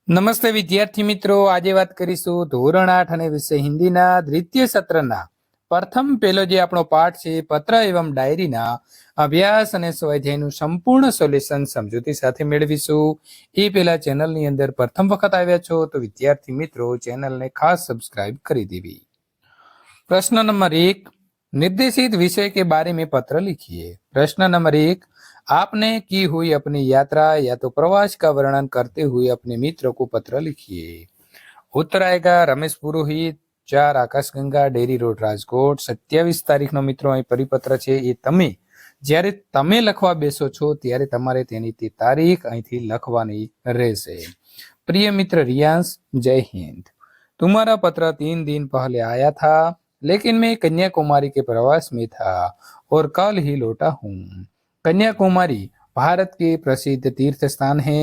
નમસ્તે વિદ્યાર્થી મિત્રો, આજે વાત કરીશું ધોરણ 8 અને વિષય હિન્દીના દ્વિતીય સત્રના પહેલો જે આપણો પાઠ છે પત્ર એવં ડાયરીના અભ્યાસ અને સ્વાધ્યાયનું સંપૂર્ણ સોલ્યુશન સમજૂતી સાથે મેળવીશું. એ પહેલા ચેનલની અંદર પ્રથમ વખત આવ્યા છો તો વિદ્યાર્થી મિત્રો ચેનલને ખાસ સબસ્ક્રાઇબ કરી દેવી. प्रश्न नंबर 1, निर्देशित विषय के बारे में पत्र लिखिए. प्रश्न नंबर 1, आपने की हुई अपनी यात्रा या तो प्रवास का वर्णन करते हुए अपने मित्र को पत्र लिखिए. उत्तर आएगा रमेश पुरोहित, 4 आकाशगंगा डेरी रोड રાજકોટ. 27 તારીખનો મિત્રો અહીં પરિપત્ર છે. એ તમે જ્યારે તમે લખવા બેસો છો ત્યારે તમારે તેની તે તારીખ અહીંથી લખવાની રહેશે. प्रिय मित्र रियांश, जय हिंद. तुम्हारा पत्र 3 दिन पहले आया था, लेकिन मैं कन्याकुमारी के प्रवास में था और कल ही लौटा हूँ. कन्याकुमारी भारत के प्रसिद्ध तीर्थ स्थान है.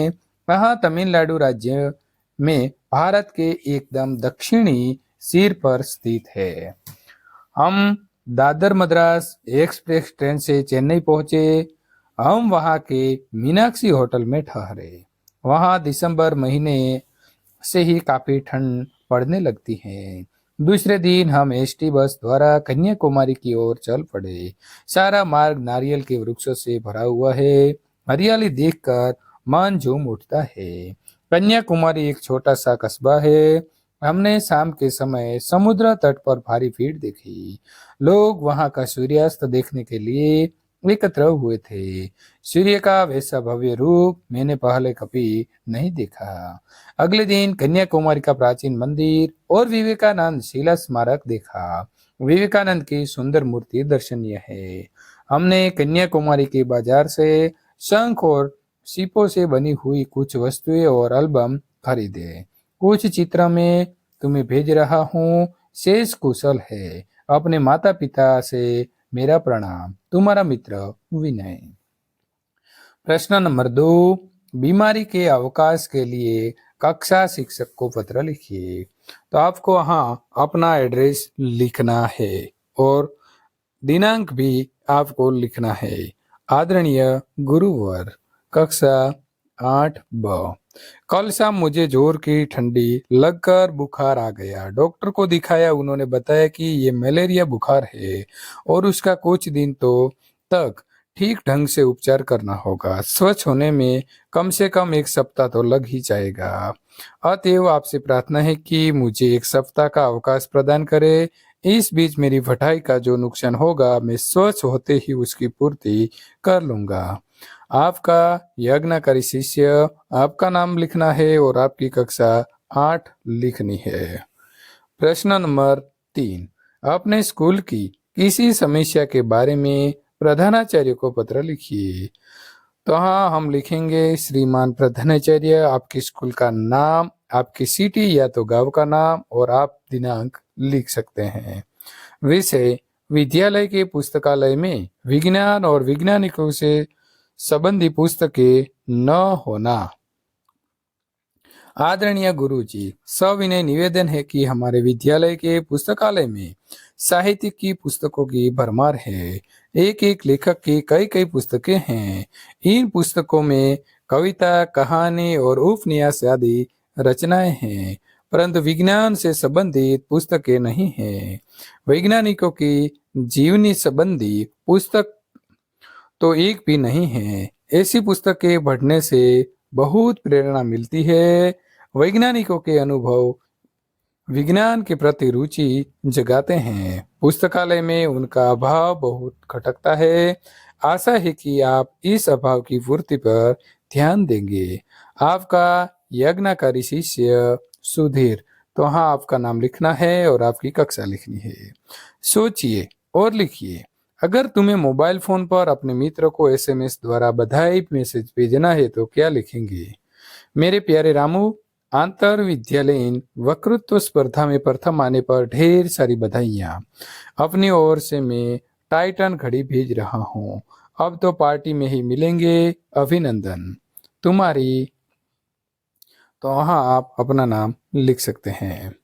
वहाँ तमिलनाडु राज्य में भारत के एकदम दक्षिणी सिर पर स्थित है. हम दादर मद्रास एक्सप्रेस ट्रेन से चेन्नई पहुंचे. हम वहाँ के मीनाक्षी होटल में ठहरे. वहाँ दिसंबर महीने से ही काफी ठंड पड़ने लगती है. दूसरे दिन हम एसटी बस द्वारा कन्याकुमारी की ओर चल पड़े. सारा मार्ग नारियल के वृक्षों से भरा हुआ है. हरियाली देखकर मन झूम उठता है. कन्याकुमारी एक छोटा सा कस्बा है. हमने शाम के समय समुद्र तट पर भारी भीड़ देखी. लोग वहां का सूर्यास्त देखने के लिए एकत्र हुए थे. सूर्य का वैसा भव्य रूप मैंने पहले कभी नहीं देखा. अगले दिन कन्याकुमारी का प्राचीन मंदिर और विवेकानंद शिला स्मारक देखा. विवेकानंद की सुंदर मूर्ति दर्शनीय है. हमने कन्याकुमारी के बाजार से शंख और सीपों से बनी हुई कुछ वस्तुएं और एल्बम खरीदे. कुछ चित्र में तुम्हें भेज रहा हूँ. शेष कुशल है. अपने माता पिता से मेरा प्रणाम. तुम्हारा मित्र विनय. प्रश्न नंबर 2, बीमारी के अवकाश के लिए कक्षा शिक्षक को पत्र लिखिए. तो आपको यहाँ अपना एड्रेस लिखना है और दिनांक भी आपको लिखना है. आदरणीय गुरुवर, कक्षा 8ब. कल शाम मुझे जोर की ठंडी लगकर बुखार आ गया. डॉक्टर को दिखाया. उन्होंने बताया कि ये मलेरिया बुखार है और उसका कुछ दिन तक ठीक ढंग से उपचार करना होगा. स्वस्थ होने में कम से कम 1 सप्ताह तो लग ही जाएगा. अतएव आपसे प्रार्थना है कि मुझे 1 सप्ताह का अवकाश प्रदान करें. इस बीच मेरी पढ़ाई का जो नुकसान होगा मैं स्वस्थ होते ही उसकी पूर्ति कर लूंगा. आपका यज्ञकारी शिष्य. आपका नाम लिखना है और आपकी कक्षा 8 लिखनी है. प्रश्न नंबर 3, अपने स्कूल की किसी समस्या के बारे में प्रधानाचार्य को पत्र लिखिए. तो हाँ, हम लिखेंगे श्रीमान प्रधानाचार्य, आपके स्कूल का नाम, आपकी सिटी या तो गांव का नाम और आप दिनांक लिख सकते हैं. विषय विद्यालय के पुस्तकालय में विज्ञान और वैज्ञानिकों से संबंधी पुस्तकें न होना. आदरणीय गुरुजी, सविनय निवेदन है कि हमारे विद्यालय के पुस्तकालय में साहित्य की पुस्तकों की भरमार है. एक एक लेखक की कई कई पुस्तकें हैं. इन पुस्तकों में कविता, कहानी और उपन्यास आदि रचनाएं हैं, परंतु विज्ञान से संबंधित पुस्तकें नहीं हैं. वैज्ञानिकों की जीवनी संबंधी पुस्तक तो एक भी नहीं है. ऐसी पुस्तकें पढ़ने से बहुत प्रेरणा मिलती है. वैज्ञानिकों के अनुभव विज्ञान के प्रति रुचि जगाते हैं. पुस्तकालय में उनका अभाव बहुत खटकता है. आशा है कि आप इस अभाव की पूर्ति पर ध्यान देंगे. आपका यज्ञकारी शिष्य सुधीर. तो हाँ, आपका नाम लिखना है और आपकी कक्षा लिखनी है. सोचिए और लिखिए. अगर तुम्हें मोबाइल फोन पर अपने मित्र को एसएमएस द्वारा बधाई मैसेज भेजना है तो क्या लिखेंगे? मेरे प्यारे रामू, आंतर विद्यालयीन वक्तृत्व स्पर्धा में प्रथम आने पर ढेर सारी बधाइयाँ. अपनी ओर से मैं टाइटन घड़ी भेज रहा हूँ. अब तो पार्टी में ही मिलेंगे. अभिनंदन. तुम्हारी. तो हाँ, आप अपना नाम लिख सकते हैं.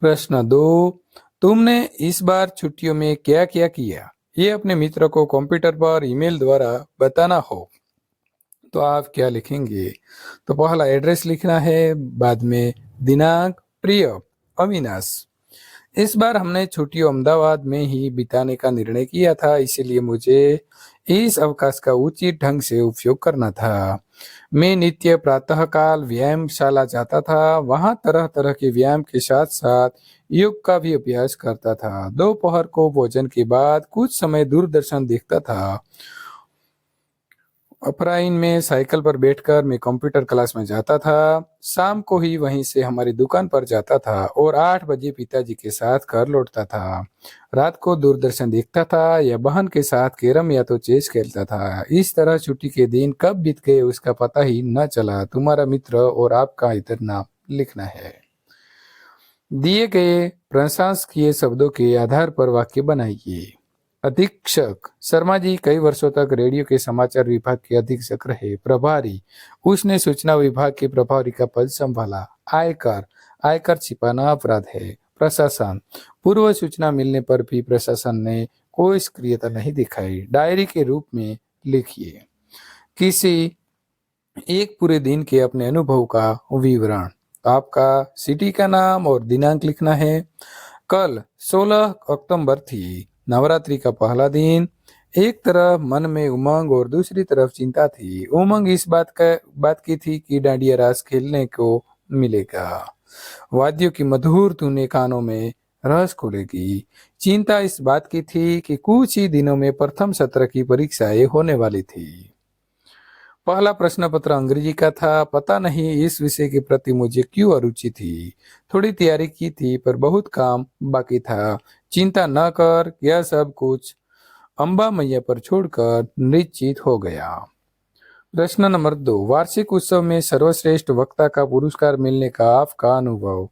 प्रश्न 2, तुमने इस बार छुट्टियों में क्या क्या किया? ये अपने मित्र को कंप्यूटर पर ईमेल द्वारा बताना हो. तो आप क्या लिखेंगे? तो पहला एड्रेस लिखना है, बाद में दिनांक, प्रिय अविनाश। इस बार हमने छुट्टियों अहमदाबाद में ही बिताने का निर्णय किया था, इसीलिए मुझे इस अवकाश का उचित ढंग से उपयोग करना था। मैं नित्य प्रातःकाल व्यायामशाला जाता था, वहां तरह तरह के व्यायाम के साथ साथ योग का भी अभ्यास करता था। दोपहर को भोजन के बाद कुछ समय दूरदर्शन देखता था। अपराह्न में साइकिल पर बैठकर मैं कंप्यूटर क्लास में जाता था। शाम को ही वहीं से हमारी दुकान पर जाता था और 8 बजे पिताजी के साथ घर लौटता था। रात को दूरदर्शन देखता था या बहन के साथ कैरम या तो चेस खेलता था। इस तरह छुट्टी के दिन कब बीत गए उसका पता ही न चला। तुम्हारा मित्र और आपका इधर नाम लिखना है। दिए गए प्रशंसनीय शब्दों के आधार पर वाक्य बनाइए। अधीक्षक शर्मा जी कई वर्षों तक रेडियो के समाचार विभाग के अधीक्षक रहे। प्रभारी उसने सूचना विभाग के प्रभारी का पद संभाला। आयकर आयकर छिपाना अपराध है। प्रशासन पूर्व सूचना मिलने पर भी प्रशासन ने कोई सक्रियता नहीं दिखाई। डायरी के रूप में लिखिए किसी एक पूरे दिन के अपने अनुभव का विवरण। आपका सिटी का नाम और दिनांक लिखना है। कल 16 अक्टूबर थी, नवरात्रि का पहला दिन। एक तरफ मन में उमंग और दूसरी तरफ चिंता थी। उमंग इस बात की थी कि डांडिया रास खेलने को मिलेगा, वाद्यों की मधुर धुनें कानों में रस खोलेगी। चिंता इस बात की थी कि कुछ ही दिनों में प्रथम सत्र की परीक्षाएं होने वाली थी। पहला प्रश्न पत्र अंग्रेजी का था। पता नहीं इस विषय के प्रति मुझे क्यों अरुचि थी। थोड़ी तैयारी की थी पर बहुत काम बाकी था। चिंता न कर, यह सब कुछ अम्बा मैया पर छोड़कर निश्चित हो गया। प्रश्न नंबर 2, वार्षिक उत्सव में सर्वश्रेष्ठ वक्ता का पुरस्कार मिलने का आपका अनुभव।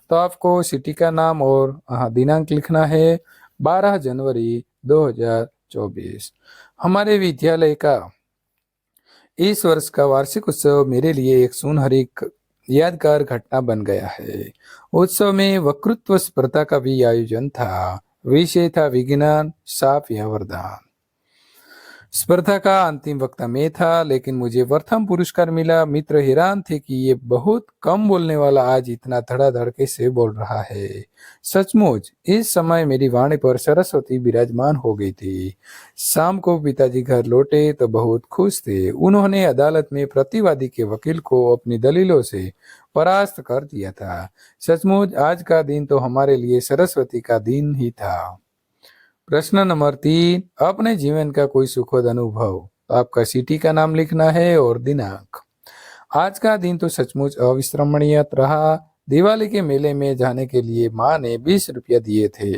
तो आपको सिटी का नाम और दिनांक लिखना है। 12 जनवरी 2024। हमारे विद्यालय का इस वर्ष का वार्षिक उत्सव मेरे लिए एक सुनहरी यादगार घटना बन गया है। उत्सव में वक्तृत्व स्पर्धा का भी आयोजन था। विषय था विज्ञान, साप या वरदान। स्पर्धा का अंतिम वक्ता मैं था, लेकिन मुझे प्रथम पुरस्कार मिला। मित्र हैरान थे कि ये बहुत कम बोलने वाला आज इतना धड़ाधड़ कैसे बोल रहा है। सचमुच इस समय मेरी वाणी पर सरस्वती विराजमान हो गई थी। शाम को पिताजी घर लौटे तो बहुत खुश थे। उन्होंने अदालत में प्रतिवादी के वकील को अपनी दलीलों से परास्त कर दिया था। सचमुच आज का दिन तो हमारे लिए सरस्वती का दिन ही था। प्रश्न नंबर 3, अपने जीवन का कोई सुखद अनुभव। आपका सिटी का नाम लिखना है और दिनांक। आज का दिन तो सचमुच अविस्मरणीय रहा। दिवाली के मेले में जाने के लिए माँ ने 20 रुपया दिए थे।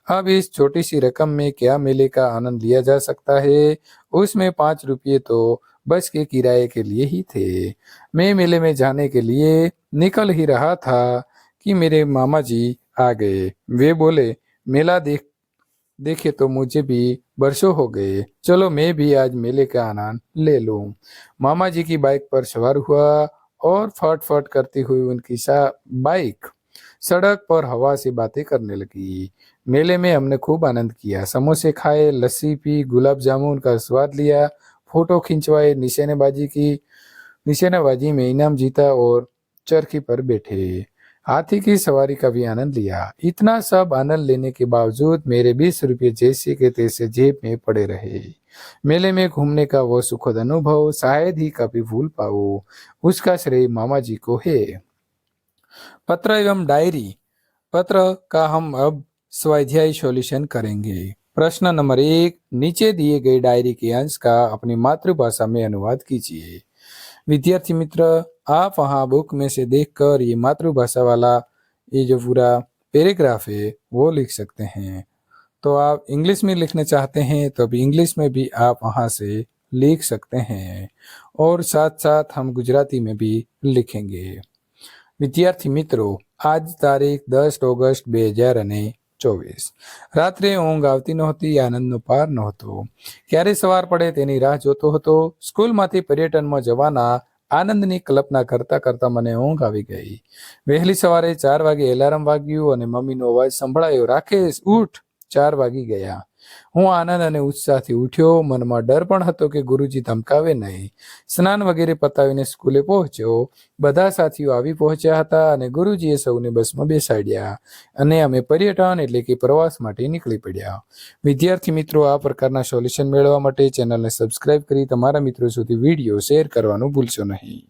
अब इस छोटी सी रकम में क्या मेले का आनंद लिया जा सकता है। उसमें 5 रुपये तो बस के किराए के लिए ही थे। मैं मेले में जाने के लिए निकल ही रहा था कि मेरे मामा जी आ गए। वे बोले, मेला देखे तो मुझे भी वर्षों हो गए, चलो मैं भी आज मेले का आनंद ले लूं। मामा जी की बाइक पर सवार हुआ और फट फट करती हुई उनकी बाइक सड़क पर हवा से बातें करने लगी। मेले में हमने खूब आनंद किया, समोसे खाए, लस्सी पी, गुलाब जामुन का स्वाद लिया, फोटो खिंचवाए, निशानेबाजी में इनाम जीता और चरखी पर बैठे। हाथी की सवारी का भी आनंद लिया। इतना सब आनंद लेने के बावजूद मेरे 20 रुपये जैसे के तैसे जेब में पड़े रहे। मेले में घूमने का वो सुखद अनुभव शायद ही कभी भूल पाऊं। उसका श्रेय मामा जी को है। पत्र एवं डायरी। पत्र का हम अब स्वाध्याय सॉल्यूशन करेंगे। प्रश्न नंबर 1, नीचे दिए गए डायरी के अंश का अपनी मातृभाषा में अनुवाद कीजिए। विद्यार्थी मित्र, आप वहाँ बुक में से देखकर ये मातृभाषा वाला ये जो पूरा पैराग्राफ है वो लिख सकते हैं। तो आप इंग्लिश में लिखना चाहते हैं तो अभी इंग्लिश में भी आप वहाँ से लिख सकते हैं और साथ साथ हम गुजराती में भी लिखेंगे। विद्यार्थी मित्रों, आज तारीख 10 ઓગસ્ટ 2024। રાત્રે ઊંઘ આવતી નહોતી, આનંદનો પાર નહોતો। ક્યારે સવાર પડે તેની રાહ જોતો હતો। સ્કૂલમાંથી પર્યટનમાં જવાના આનંદની કલ્પના કરતા કરતા મને ઊંઘ આવી ગઈ। વહેલી સવારે 4 વાગે એલાર્મ વાગ્યું અને મમ્મીનો અવાજ સંભળાયો, રાકેશ ઉઠ, 4 વાગી ગયા। હું આનંદ અને ઉત્સાહથી ઉઠ્યો. મનમાં ડર પણ હતો કે ગુરુજી ધમકાવે નહીં. સ્નાન વગેરે પતાવીને સ્કૂલે પહોંચ્યો. બધા સાથીઓ આવી પહોંચ્યા હતા અને ગુરુજીએ સૌને બસમાં બેસાડ્યા અને અમે પર્યટન એટલે કે પ્રવાસ માટે નીકળી પડ્યા. વિદ્યાર્થી મિત્રો, આ પ્રકારના સોલ્યુશન મેળવવા માટે ચેનલને સબસ્ક્રાઇબ કરી તમારા મિત્રો સુધી વિડીયો શેર કરવાનું ભૂલશો નહીં.